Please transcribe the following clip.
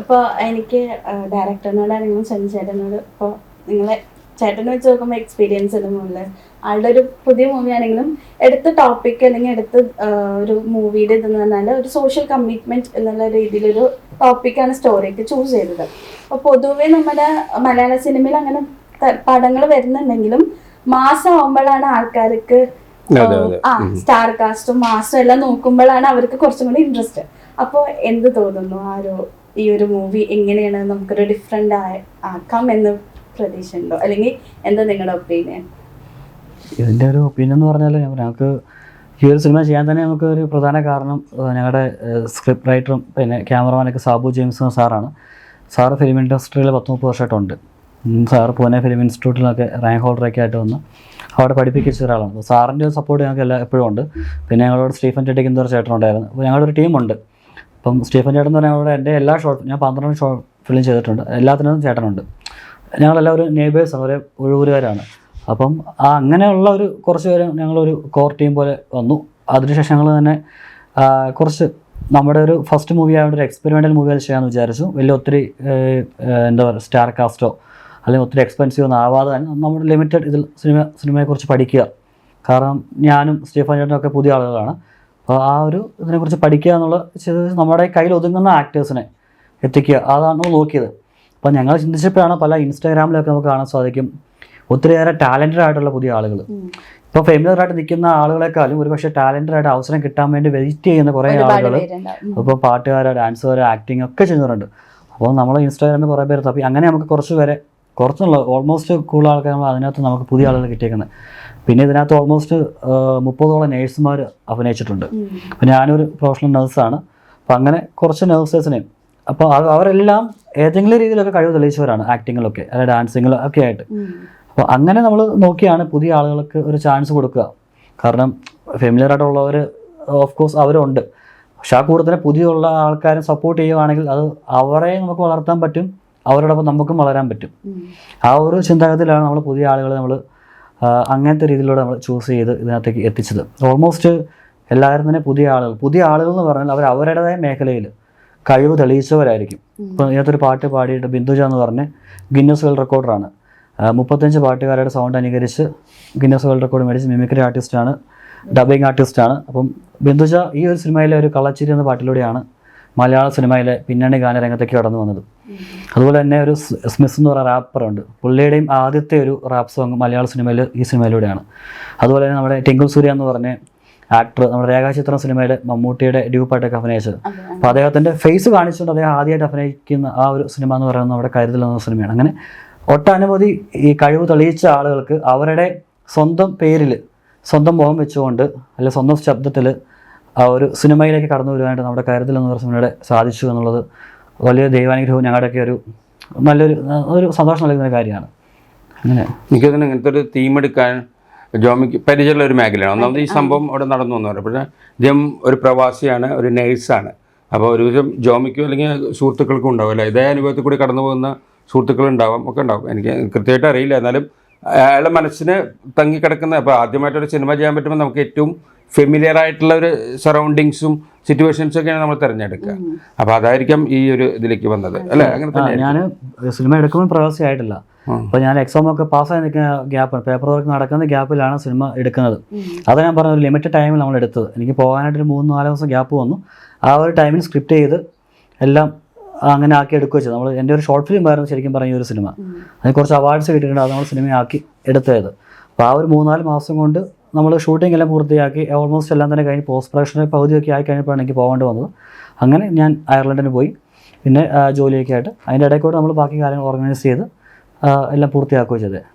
അപ്പോൾ എനിക്ക് ഡയറക്ടറിനോടാണെങ്കിലും ചേട്ടനോട് ഇപ്പോൾ നിങ്ങളെ ചേട്ടനെ വെച്ച് നോക്കുമ്പോൾ എക്സ്പീരിയൻസ് എല്ലാം മുകളിൽ ആളുടെ ഒരു പുതിയ മൂവി ആണെങ്കിലും എടുത്ത ടോപ്പിക് അല്ലെങ്കിൽ എടുത്ത ഒരു മൂവിയുടെ ഇതെന്ന് പറഞ്ഞാൽ ഒരു സോഷ്യൽ കമ്മിറ്റ്മെന്റ് എന്നുള്ള രീതിയിലൊരു ടോപ്പിക്കാണ് സ്റ്റോറിക്ക് ചൂസ് ചെയ്തത്. അപ്പോൾ പൊതുവെ നമ്മുടെ മലയാള സിനിമയിൽ അങ്ങനെ പടങ്ങൾ വരുന്നുണ്ടെങ്കിലും മാസമാകുമ്പോഴാണ് ആൾക്കാർക്ക് സ്റ്റാർ കാസ്റ്റും മാസം എല്ലാം നോക്കുമ്പോഴാണ് അവർക്ക് കുറച്ചും കൂടി ഇൻട്രസ്റ്റ്. അപ്പോൾ എന്ത് തോന്നുന്നു ഈ ഒരു മൂവി എങ്ങനെയാണ് നമുക്കൊരു ഡിഫറെന്റ് ആക്കാം എന്ന് പ്രതീക്ഷ ഉണ്ടോ, അല്ലെങ്കിൽ എന്താ നിങ്ങളുടെ ഒപ്പീനിയൻ? ഇതിൻ്റെ ഒരു ഒപ്പീനിയൻ എന്ന് പറഞ്ഞാൽ ഞങ്ങൾക്ക് ഈ ഒരു സിനിമ ചെയ്യാൻ തന്നെ നമുക്ക് ഒരു പ്രധാന കാരണം ഞങ്ങളുടെ സ്ക്രിപ്റ്റ് റൈറ്ററും പിന്നെ ക്യാമറമാനൊക്കെ സാബു ജെയിംസ് സാറാണ്. സാറ് ഫിലിം ഇൻഡസ്ട്രിയിൽ 10-30 വർഷമായിട്ടുണ്ട്. സാറ് പൂനെ ഫിലിം ഇൻസ്റ്റിറ്റ്യൂട്ടിലൊക്കെ റാങ്ക് ഹോൾഡറൊക്കെ ആയിട്ട് വന്ന് അവിടെ പഠിപ്പിച്ച ഒരാളാണ്. അപ്പോൾ സാറിൻ്റെ സപ്പോർട്ട് ഞങ്ങൾക്ക് എപ്പോഴും ഉണ്ട്. പിന്നെ ഞങ്ങളോട് സ്റ്റീഫൻ ടെട്ടിക്ക് എന്നൊരു ചേട്ടനുണ്ടായിരുന്നു. അപ്പോൾ ഞങ്ങളുടെ ഒരു ടീമുണ്ട്. അപ്പം സ്റ്റീഫൻ ചേട്ടൻ എന്ന് പറഞ്ഞാൽ എൻ്റെ എല്ലാ ഞാൻ 12 ഷോർട്ട് ഫിലിം ചെയ്തിട്ടുണ്ട്. എല്ലാത്തിനും ചേട്ടനുണ്ട്. ഞങ്ങളെല്ലാവരും നെയ്ബേഴ്സാണ്, ഒരേ ഒഴുകൂരുകാരാണ്. അപ്പം അങ്ങനെയുള്ള ഒരു കുറച്ച് പേര് ഞങ്ങളൊരു കോർ ടീം പോലെ വന്നു. അതിനുശേഷം ഞങ്ങൾ തന്നെ കുറച്ച് നമ്മുടെ ഒരു ഫസ്റ്റ് മൂവി ആയതുകൊണ്ട് ഒരു എക്സ്പെരിമെൻ്റൽ മൂവി ചെയ്യാമെന്ന് വിചാരിച്ചു. വലിയ ഒത്തിരി എന്താ പറയുക സ്റ്റാർ കാസ്റ്റോ അല്ലെങ്കിൽ ഒത്തിരി എക്സ്പെൻസീവ് ഒന്നും ആവാതെ തന്നെ നമ്മുടെ ലിമിറ്റഡ് ഇതിൽ സിനിമയെക്കുറിച്ച് പഠിക്കുക. കാരണം ഞാനും സ്റ്റീഫൻ ചേട്ടനൊക്കെ പുതിയ ആളുകളാണ്. അപ്പോൾ ആ ഒരു ഇതിനെക്കുറിച്ച് പഠിക്കുക എന്നുള്ള നമ്മുടെ കയ്യിൽ ഒതുങ്ങുന്ന ആക്ടേഴ്സിനെ എത്തിക്കുക, അതാണ് നോക്കിയത്. അപ്പോൾ ഞങ്ങൾ ചിന്തിച്ചപ്പോഴാണ് പല ഇൻസ്റ്റാഗ്രാമിലൊക്കെ നമുക്ക് കാണാൻ സാധിക്കും ഒത്തിരിയേറെ ടാലൻറ്റഡ് ആയിട്ടുള്ള പുതിയ ആളുകൾ. ഇപ്പോൾ ഫെമിലറായിട്ട് നിൽക്കുന്ന ആളുകളെക്കാളും ഒരുപക്ഷെ ടാലൻറ്റഡായിട്ട് അവസരം കിട്ടാൻ വേണ്ടി വെയിറ്റ് ചെയ്യുന്ന കുറേ ആളുകൾ ഇപ്പോൾ പാട്ടുകാരോ ഡാൻസുകാരോ ആക്ടിങ് ഒക്കെ ചെയ്യുന്നവരുണ്ട്. അപ്പോൾ നമ്മൾ ഇൻസ്റ്റാഗ്രാമിൽ കുറേ പേര് തപ്പി അങ്ങനെ നമുക്ക് കുറച്ചുള്ള ഓൾമോസ്റ്റ് കൂടുതൽ ആൾക്കാർ അതിനകത്ത് നമുക്ക് പുതിയ ആളുകൾ കിട്ടിയേക്കുന്നത്. പിന്നെ ഇതിനകത്ത് ഓൾമോസ്റ്റ് 30ഓളം നേഴ്സുമാർ അഭിനയിച്ചിട്ടുണ്ട്. അപ്പോൾ ഞാനൊരു പ്രൊഫഷണൽ നേഴ്സാണ്. അപ്പോൾ അങ്ങനെ കുറച്ച് നേഴ്സേഴ്സിനെയും അപ്പോൾ അവരെല്ലാം ഏതെങ്കിലും രീതിയിലൊക്കെ കഴിവ് തെളിയിച്ചവരാണ് ആക്ടിങ്ങിലൊക്കെ അല്ലെങ്കിൽ ഡാൻസിങ്ങിലും ഒക്കെ ആയിട്ട്. അപ്പോൾ അങ്ങനെ നമ്മൾ നോക്കിയാണ് പുതിയ ആളുകൾക്ക് ഒരു ചാൻസ് കൊടുക്കുക. കാരണം ഫെമിലിയറായിട്ടുള്ളവർ ഓഫ് കോഴ്സ് അവരുണ്ട്. പക്ഷെ ആ കൂടെ തന്നെ പുതിയുള്ള ആൾക്കാരെ സപ്പോർട്ട് ചെയ്യുകയാണെങ്കിൽ അത് അവരെ നമുക്ക് വളർത്താൻ പറ്റും, അവരോടൊപ്പം നമുക്കും വളരാൻ പറ്റും. ആ ഒരു ചിന്താഗതിയിലാണ് നമ്മൾ പുതിയ ആളുകളെ നമ്മൾ അങ്ങനത്തെ രീതിയിലൂടെ നമ്മൾ ചൂസ് ചെയ്ത് ഇതിനകത്തേക്ക് എത്തിച്ചത്. ഓൾമോസ്റ്റ് എല്ലാവരും തന്നെ പുതിയ ആളുകൾ എന്ന് പറഞ്ഞാൽ അവർ അവരുടേതായ മേഖലയിൽ കഴിവ് തെളിയിച്ചവരായിരിക്കും. ഇപ്പോൾ ഇതിനകത്തൊരു പാട്ട് പാടിയിട്ട് ബിന്ദുജ എന്ന് പറഞ്ഞ് ഗിന്നസ് വേൾഡ് റെക്കോർഡറാണ്. 35 പാട്ടുകാരുടെ സൗണ്ട് അനുകരിച്ച് ഗിന്നസ് വേൾഡ് റെക്കോർഡ് മേടിച്ച് മിമിക്രി ആർട്ടിസ്റ്റാണ്, ഡബിങ് ആർട്ടിസ്റ്റാണ്. അപ്പം ബിന്ദുജ ഈ ഒരു സിനിമയിലെ ഒരു കള്ളച്ചിരി എന്ന പാട്ടിലൂടെയാണ് മലയാള സിനിമയിലെ പിന്നണി ഗാനരംഗത്തേക്ക് കടന്നു വന്നത്. അതുപോലെ തന്നെ ഒരു സ്മിസ് എന്ന് പറയുന്ന റാപ്പറുണ്ട്. പുള്ളിയുടെയും ആദ്യത്തെ ഒരു റാപ്പ് സോങ് മലയാള സിനിമയിൽ ഈ സിനിമയിലൂടെയാണ്. അതുപോലെ തന്നെ നമ്മുടെ ടിങ്കിൾ സൂര്യ എന്ന് പറഞ്ഞ ആക്ടർ നമ്മുടെ രേഖാചിത്രം സിനിമയിലെ മമ്മൂട്ടിയുടെ ഡ്യൂപ്പായിട്ടൊക്കെ അഭിനയിച്ചത്. അപ്പോൾ അദ്ദേഹത്തിൻ്റെ ഫേസ് കാണിച്ചുകൊണ്ട് അദ്ദേഹം ആദ്യമായിട്ട് അഭിനയിക്കുന്ന ആ ഒരു സിനിമ എന്ന് പറയുന്നത് നമ്മുടെ കരുതൽ എന്ന സിനിമയാണ്. അങ്ങനെ ഒട്ടനവധി ഈ കഴിവ് തെളിയിച്ച ആളുകൾക്ക് അവരുടെ സ്വന്തം പേരിൽ സ്വന്തം മുഖം വെച്ചുകൊണ്ട് അല്ലെങ്കിൽ സ്വന്തം ശബ്ദത്തിൽ ആ ഒരു സിനിമയിലേക്ക് കടന്നു വരുവാനായിട്ട് നമ്മുടെ കരുതൽ എന്ന് പറയുന്ന സിനിമയുടെ സാധിച്ചു എന്നുള്ളത് വലിയ ദൈവാനുഗ്രഹവും ഞങ്ങളുടെയൊക്കെ ഒരു സന്തോഷം നൽകുന്ന കാര്യമാണ്. അങ്ങനെ എനിക്കതിന് ഇങ്ങനത്തെ ഒരു തീം എടുക്കാൻ ജോമിക്ക് പരിചയമുള്ള ഒരു മേഖലയാണ്. ഒന്നാമത് ഈ സംഭവം അവിടെ നടന്നു എന്ന് പറയും. പക്ഷേ അദ്ദേഹം ഒരു പ്രവാസിയാണ്, ഒരു നേഴ്സാണ്. അപ്പോൾ ഒരുവിധം ജോമിക്കും അല്ലെങ്കിൽ സുഹൃത്തുക്കൾക്കും ഉണ്ടാവും അല്ലേ, ഇതേ അനുഭവത്തിൽ കൂടി കടന്നു പോകുന്ന സുഹൃത്തുക്കളുണ്ടാവും ഒക്കെ ഉണ്ടാവും. എനിക്ക് കൃത്യമായിട്ട് അറിയില്ല. എന്നാലും അയാളുടെ മനസ്സിന് തങ്ങിക്കിടക്കുന്ന അപ്പോൾ ആദ്യമായിട്ടൊരു സിനിമ ചെയ്യാൻ പറ്റുമ്പോൾ നമുക്ക് ഏറ്റവും ഫെമിലിയർ ആയിട്ടുള്ള ഒരു സറൗണ്ടിങ്സും സിറ്റുവേഷൻസൊക്കെയാണ് നമ്മൾ തിരഞ്ഞെടുക്കുക. അപ്പോൾ അതായിരിക്കാം ഈ ഒരു ഇതിലേക്ക് വന്നത് അല്ലേ? അങ്ങനെ തന്നെ ഞാൻ സിനിമ എടുക്കുമ്പോൾ പ്രവാസിയായിട്ടില്ല. അപ്പോൾ ഞാൻ എക്സാമൊക്കെ പാസ്സായി നിൽക്കുന്ന ഗ്യാപ്പാണ്, പേപ്പർ വർക്ക് നടക്കുന്ന ഗ്യാപ്പിലാണ് സിനിമ എടുക്കുന്നത്. അത് ഞാൻ പറഞ്ഞ ഒരു ലിമിറ്റഡ് ടൈമിൽ നമ്മൾ എടുത്തത്. എനിക്ക് പോകാനായിട്ടൊരു 3-4 ദിവസം ഗ്യാപ്പ് വന്നു. ആ ഒരു ടൈമിൽ സ്ക്രിപ്റ്റ് ചെയ്ത് എല്ലാം അങ്ങനെ ആക്കി എടുക്കുകയോ ചെയ്തു. എൻ്റെ ഒരു ഷോർട്ട് ഫിലിം ആയിരുന്നു ശരിക്കും പറഞ്ഞ ഒരു സിനിമ. അതിന് കുറച്ച് അവാർഡ്സ് കിട്ടിയിട്ടുണ്ട്. അത് നമ്മൾ സിനിമയാക്കി എടുത്തത്. അപ്പോൾ ആ ഒരു 3-4 മാസം കൊണ്ട് നമ്മൾ ഷൂട്ടിംഗ് എല്ലാം പൂർത്തിയാക്കി ഓൾമോസ്റ്റ് എല്ലാം തന്നെ കഴിഞ്ഞ് പോസ്റ്റ് പ്രൊഡക്ഷൻ്റെ പകുതിയൊക്കെ ആയി കഴിഞ്ഞപ്പോഴാണ് എനിക്ക് പോകേണ്ടി വന്നത്. അങ്ങനെ ഞാൻ അയർലൻഡിന് പോയി. പിന്നെ ജോലിയൊക്കെ ആയിട്ട് അതിൻ്റെ ഇടയ്ക്കൂടെ നമ്മൾ ബാക്കി കാര്യങ്ങൾ ഓർഗനൈസ് ചെയ്ത് എല്ലാം പൂർത്തിയാക്കുകയും ചെയ്തത്.